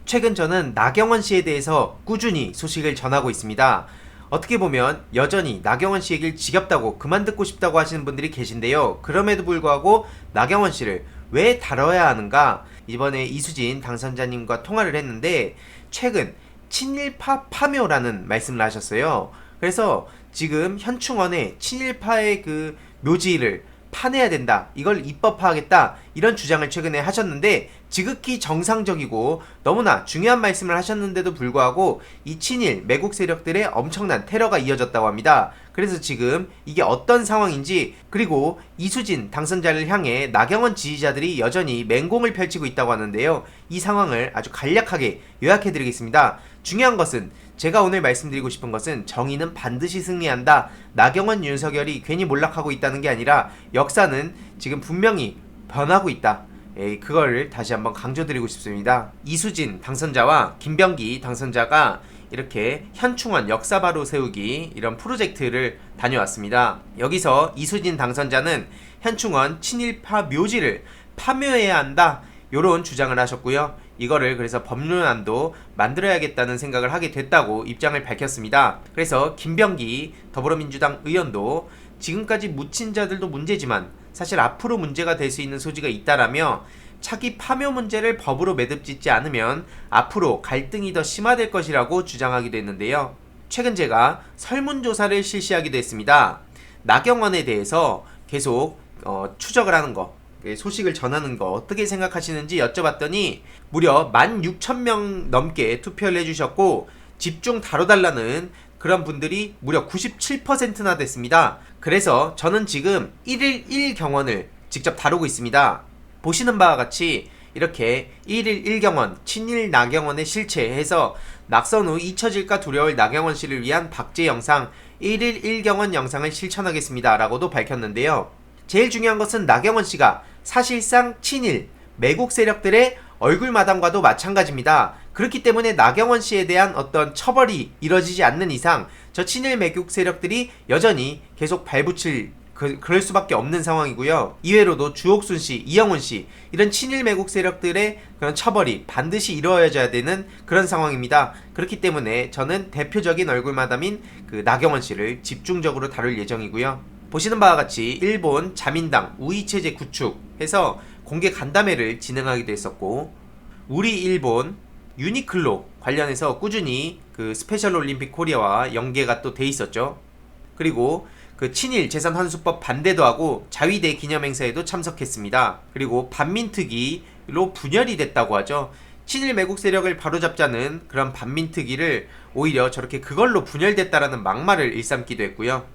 최근 저는 나경원 씨에 대해서 꾸준히 소식을 전하고 있습니다. 어떻게 보면 여전히 나경원 씨 얘기를 지겹다고 그만 듣고 싶다고 하시는 분들이 계신데요. 그럼에도 불구하고 나경원 씨를 왜 다뤄야 하는가? 이번에 이수진 당선자님과 통화를 했는데 최근 친일파 파묘라는 말씀을 하셨어요. 그래서 지금 현충원에 친일파의 그 묘지를 파내야 된다, 이걸 입법화하겠다, 이런 주장을 최근에 하셨는데 지극히 정상적이고 너무나 중요한 말씀을 하셨는데도 불구하고 이 친일 매국 세력들의 엄청난 테러가 이어졌다고 합니다. 그래서 지금 이게 어떤 상황인지, 그리고 이수진 당선자를 향해 나경원 지지자들이 여전히 맹공을 펼치고 있다고 하는데요. 이 상황을 아주 간략하게 요약해드리겠습니다. 중요한 것은, 제가 오늘 말씀드리고 싶은 것은 정의는 반드시 승리한다, 나경원 윤석열이 괜히 몰락하고 있다는 게 아니라 역사는 지금 분명히 변하고 있다, 그거를 다시 한번 강조드리고 싶습니다. 이수진 당선자와 김병기 당선자가 이렇게 현충원 역사바로 세우기, 이런 프로젝트를 다녀왔습니다. 여기서 이수진 당선자는 현충원 친일파 묘지를 파묘해야 한다, 요런 주장을 하셨고요. 이거를 그래서 법률안도 만들어야겠다는 생각을 하게 됐다고 입장을 밝혔습니다. 그래서 김병기 더불어민주당 의원도 지금까지 묻힌 자들도 문제지만 사실 앞으로 문제가 될 수 있는 소지가 있다라며 차기 파묘 문제를 법으로 매듭짓지 않으면 앞으로 갈등이 더 심화될 것이라고 주장하기도 했는데요. 최근 제가 설문조사를 실시하기도 했습니다. 나경원에 대해서 계속 추적을 하는 거, 소식을 전하는 거 어떻게 생각하시는지 여쭤봤더니 무려 16,000명 넘게 투표를 해주셨고 집중 다뤄달라는 그런 분들이 무려 97%나 됐습니다. 그래서 저는 지금 1일 1경원을 직접 다루고 있습니다. 보시는 바와 같이 이렇게 1일 1경원, 친일 나경원의 실체해서 낙선 후 잊혀질까 두려울 나경원 씨를 위한 박제 영상 1일 1경원 영상을 실천하겠습니다 라고도 밝혔는데요. 제일 중요한 것은 나경원 씨가 사실상 친일 매국 세력들의 얼굴마담과도 마찬가지입니다. 그렇기 때문에 나경원 씨에 대한 어떤 처벌이 이뤄지지 않는 이상 저 친일 매국 세력들이 여전히 계속 발붙일 그럴 수밖에 없는 상황이고요. 이외로도 주옥순 씨, 이영훈 씨, 이런 친일 매국 세력들의 그런 처벌이 반드시 이루어져야 되는 그런 상황입니다. 그렇기 때문에 저는 대표적인 얼굴마담인 그 나경원 씨를 집중적으로 다룰 예정이고요. 보시는 바와 같이 일본 자민당 우위체제 구축해서 공개 간담회를 진행하기도 했었고, 우리 일본 유니클로 관련해서 꾸준히 그 스페셜 올림픽 코리아와 연계가 또 돼 있었죠. 그리고 그 친일 재산 환수법 반대도 하고 자위대 기념행사에도 참석했습니다. 그리고 반민특위로 분열이 됐다고 하죠. 친일 매국 세력을 바로잡자는 그런 반민특위를 오히려 저렇게 그걸로 분열됐다라는 막말을 일삼기도 했고요.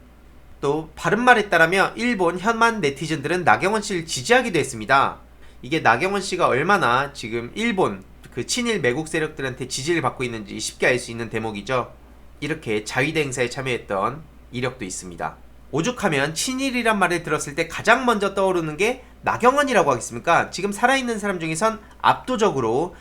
또 바른말에 따르면 일본 현만 네티즌들은 나경원 씨를 지지하기도 했습니다. 이게 나경원 씨가 얼마나 지금 일본 그 친일 매국 세력들한테 지지를 받고 있는지 쉽게 알 수 있는 대목이죠. 이렇게 자위대 행사에 참여했던 이력도 있습니다. 오죽하면 친일이란 말을 들었을 때 가장 먼저 떠오르는 게 나경원이라고 하겠습니까? 지금 살아있는 사람 중에선 압도적으로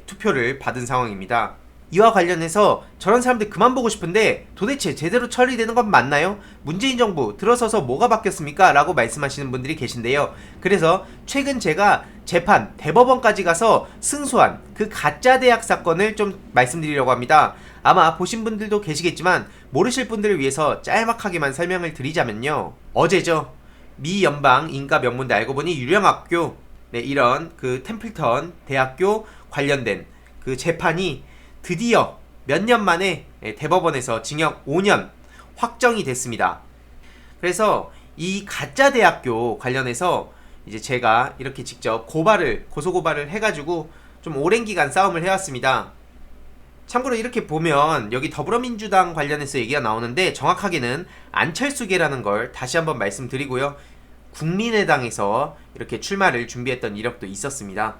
투표를 받은 상황입니다. 이와 관련해서 저런 사람들 그만 보고 싶은데 도대체 제대로 처리되는 건 맞나요? 문재인 정부 들어서서 뭐가 바뀌었습니까? 라고 말씀하시는 분들이 계신데요. 그래서 최근 제가 재판, 대법원까지 가서 승소한 그 가짜 대학 사건을 좀 말씀드리려고 합니다. 아마 보신 분들도 계시겠지만 모르실 분들을 위해서 짤막하게만 설명을 드리자면요. 어제죠. 미 연방 인가 명문대, 알고 보니 유령학교, 이런 그 템플턴 대학교 관련된 그 재판이 드디어 몇 년 만에 대법원에서 징역 5년 확정이 됐습니다. 그래서 이 가짜 대학교 관련해서 이제 제가 이렇게 직접 고소고발을 해가지고 좀 오랜 기간 싸움을 해왔습니다. 참고로 이렇게 보면 여기 더불어민주당 관련해서 얘기가 나오는데 정확하게는 안철수계라는 걸 다시 한번 말씀드리고요. 국민의당에서 이렇게 출마를 준비했던 이력도 있었습니다.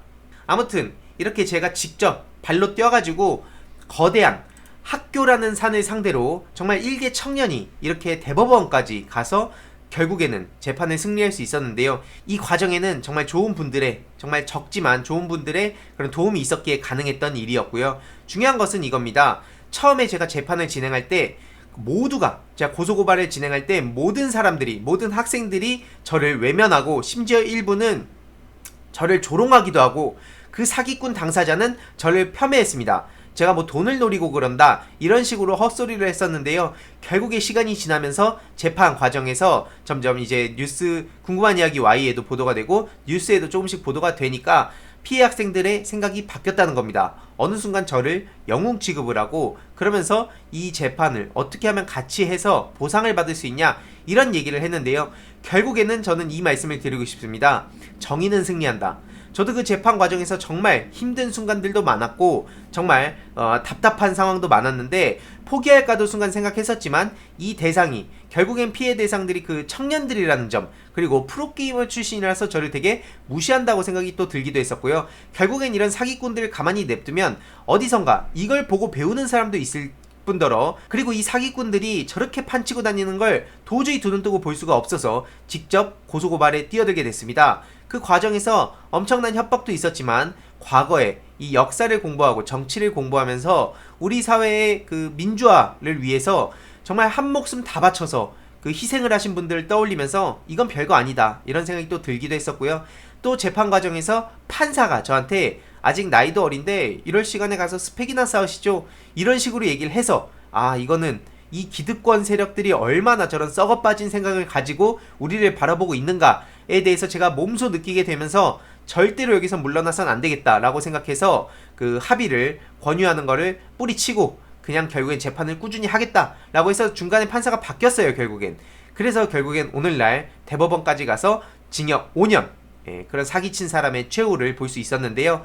아무튼 이렇게 제가 직접 발로 뛰어가지고 거대한 학교라는 산을 상대로 정말 일개 청년이 이렇게 대법원까지 가서 결국에는 재판을 승리할 수 있었는데요. 이 과정에는 정말 좋은 분들의, 정말 적지만 좋은 분들의 그런 도움이 있었기에 가능했던 일이었고요. 중요한 것은 이겁니다. 처음에 제가 재판을 진행할 때 모두가, 제가 고소고발을 진행할 때 모든 사람들이, 모든 학생들이 저를 외면하고 심지어 일부는 저를 조롱하기도 하고 그 사기꾼 당사자는 저를 폄훼했습니다. 제가 뭐 돈을 노리고 그런다 이런 식으로 헛소리를 했었는데요. 결국에 시간이 지나면서 재판 과정에서 점점 이제 뉴스 궁금한 이야기 Y에도 보도가 되고 뉴스에도 조금씩 보도가 되니까 피해 학생들의 생각이 바뀌었다는 겁니다. 어느 순간 저를 영웅 취급을 하고 그러면서 이 재판을 어떻게 하면 같이 해서 보상을 받을 수 있냐 이런 얘기를 했는데요. 결국에는 저는 이 말씀을 드리고 싶습니다. 정의는 승리한다. 저도 그 재판 과정에서 정말 힘든 순간들도 많았고 정말 답답한 상황도 많았는데 포기할까도 순간 생각했었지만 이 대상이 결국엔 피해 대상들이 그 청년들이라는 점 그리고 프로게이머 출신이라서 저를 되게 무시한다고 생각이 또 들기도 했었고요. 결국엔 이런 사기꾼들을 가만히 냅두면 어디선가 이걸 보고 배우는 사람도 있을 뿐더러 그리고 이 사기꾼들이 저렇게 판치고 다니는 걸 도저히 두 눈 뜨고 볼 수가 없어서 직접 고소고발에 뛰어들게 됐습니다. 그 과정에서 엄청난 협박도 있었지만 과거에 이 역사를 공부하고 정치를 공부하면서 우리 사회의 그 민주화를 위해서 정말 한 목숨 다 바쳐서 그 희생을 하신 분들을 떠올리면서 이건 별거 아니다 이런 생각이 또 들기도 했었고요. 또 재판 과정에서 판사가 저한테 아직 나이도 어린데 이럴 시간에 가서 스펙이나 쌓으시죠 이런 식으로 얘기를 해서 이거는 이 기득권 세력들이 얼마나 저런 썩어 빠진 생각을 가지고 우리를 바라보고 있는가에 대해서 제가 몸소 느끼게 되면서 절대로 여기서 물러나선 안 되겠다라고 생각해서 그 합의를 권유하는 거를 뿌리치고 그냥 결국엔 재판을 꾸준히 하겠다라고 해서 중간에 판사가 바뀌었어요. 그래서 결국엔 오늘날 대법원까지 가서 징역 5년 그런 사기친 사람의 최후를 볼 수 있었는데요.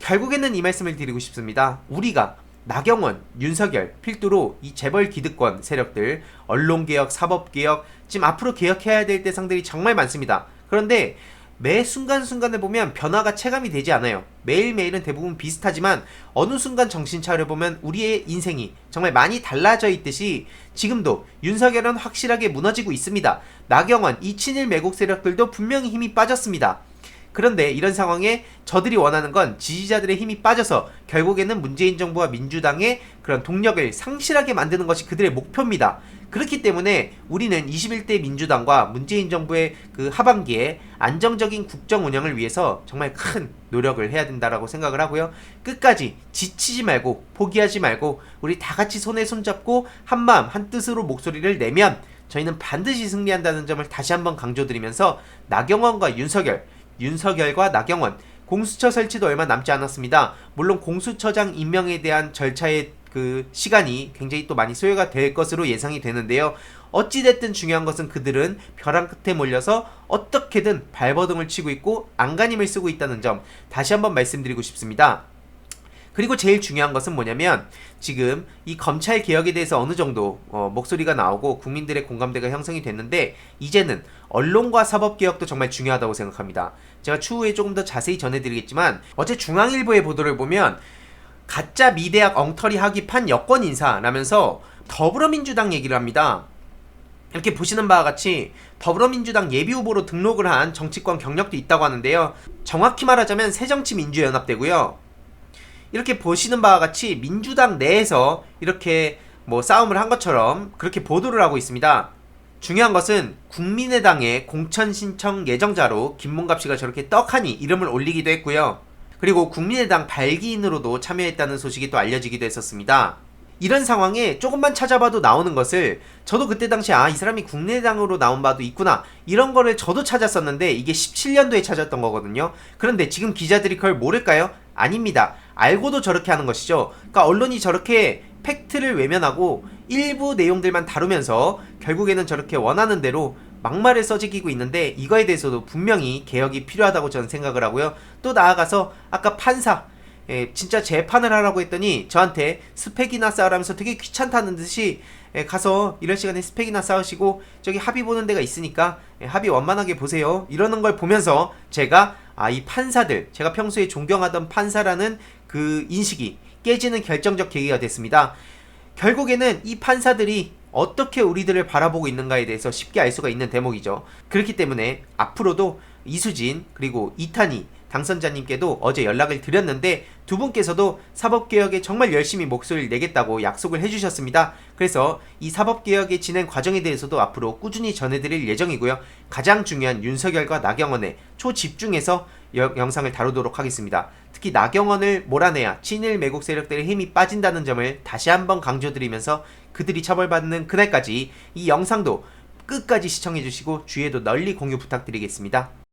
결국에는 이 말씀을 드리고 싶습니다. 우리가 나경원, 윤석열 필두로 이 재벌 기득권 세력들, 언론개혁, 사법개혁 지금 앞으로 개혁해야 될 대상들이 정말 많습니다. 그런데 매 순간순간에 보면 변화가 체감이 되지 않아요. 매일매일은 대부분 비슷하지만 어느 순간 정신 차려보면 우리의 인생이 정말 많이 달라져 있듯이 지금도 윤석열은 확실하게 무너지고 있습니다. 나경원, 이 친일 매국 세력들도 분명히 힘이 빠졌습니다. 그런데 이런 상황에 저들이 원하는 건 지지자들의 힘이 빠져서 결국에는 문재인 정부와 민주당의 그런 동력을 상실하게 만드는 것이 그들의 목표입니다. 그렇기 때문에 우리는 21대 민주당과 문재인 정부의 그 하반기에 안정적인 국정 운영을 위해서 정말 큰 노력을 해야 된다라고 생각을 하고요. 끝까지 지치지 말고 포기하지 말고 우리 다 같이 손에 손잡고 한마음 한뜻으로 목소리를 내면 저희는 반드시 승리한다는 점을 다시 한번 강조드리면서 나경원과 윤석열과 나경원 공수처 설치도 얼마 남지 않았습니다. 물론 공수처장 임명에 대한 절차의 그 시간이 굉장히 또 많이 소요가 될 것으로 예상이 되는데요. 어찌됐든 중요한 것은 그들은 벼랑 끝에 몰려서 어떻게든 발버둥을 치고 있고 안간힘을 쓰고 있다는 점 다시 한번 말씀드리고 싶습니다. 그리고 제일 중요한 것은 뭐냐면 지금 이 검찰 개혁에 대해서 어느 정도 목소리가 나오고 국민들의 공감대가 형성이 됐는데 이제는 언론과 사법개혁도 정말 중요하다고 생각합니다. 제가 추후에 조금 더 자세히 전해드리겠지만 어제 중앙일보의 보도를 보면 가짜 미대학 엉터리 학위판 여권 인사라면서 더불어민주당 얘기를 합니다. 이렇게 보시는 바와 같이 더불어민주당 예비후보로 등록을 한 정치권 경력도 있다고 하는데요. 정확히 말하자면 새정치민주연합되고요. 이렇게 보시는 바와 같이 민주당 내에서 이렇게 뭐 싸움을 한 것처럼 그렇게 보도를 하고 있습니다. 중요한 것은 국민의당의 공천 신청 예정자로 김문갑 씨가 저렇게 떡하니 이름을 올리기도 했고요. 그리고 국민의당 발기인으로도 참여했다는 소식이 또 알려지기도 했었습니다. 이런 상황에 조금만 찾아봐도 나오는 것을 저도 그때 당시 이 사람이 국민의당으로 나온 바도 있구나 이런 거를 저도 찾았었는데 이게 17년도에 찾았던 거거든요. 그런데 지금 기자들이 그걸 모를까요? 아닙니다. 알고도 저렇게 하는 것이죠. 그러니까 언론이 저렇게 팩트를 외면하고 일부 내용들만 다루면서 결국에는 저렇게 원하는 대로 막말을 써지기고 있는데 이거에 대해서도 분명히 개혁이 필요하다고 저는 생각을 하고요. 또 나아가서 아까 판사 진짜 재판을 하라고 했더니 저한테 스펙이나 쌓으라면서 되게 귀찮다는 듯이 가서 이런 시간에 스펙이나 쌓으시고 저기 합의 보는 데가 있으니까 합의 원만하게 보세요 이러는 걸 보면서 제가 이 판사들 제가 평소에 존경하던 판사라는 그 인식이 깨지는 결정적 계기가 됐습니다. 결국에는 이 판사들이 어떻게 우리들을 바라보고 있는가에 대해서 쉽게 알 수가 있는 대목이죠. 그렇기 때문에 앞으로도 이수진 그리고 이탄희 당선자님께도 어제 연락을 드렸는데 두 분께서도 사법개혁에 정말 열심히 목소리를 내겠다고 약속을 해주셨습니다. 그래서 이 사법개혁의 진행 과정에 대해서도 앞으로 꾸준히 전해드릴 예정이고요. 가장 중요한 윤석열과 나경원의 초집중해서 영상을 다루도록 하겠습니다. 특히 특히 나경원을 몰아내야 친일 매국 세력들의 힘이 빠진다는 점을 다시 한번 강조드리면서 그들이 처벌받는 그날까지 이 영상도 끝까지 시청해주시고 주위에도 널리 공유 부탁드리겠습니다.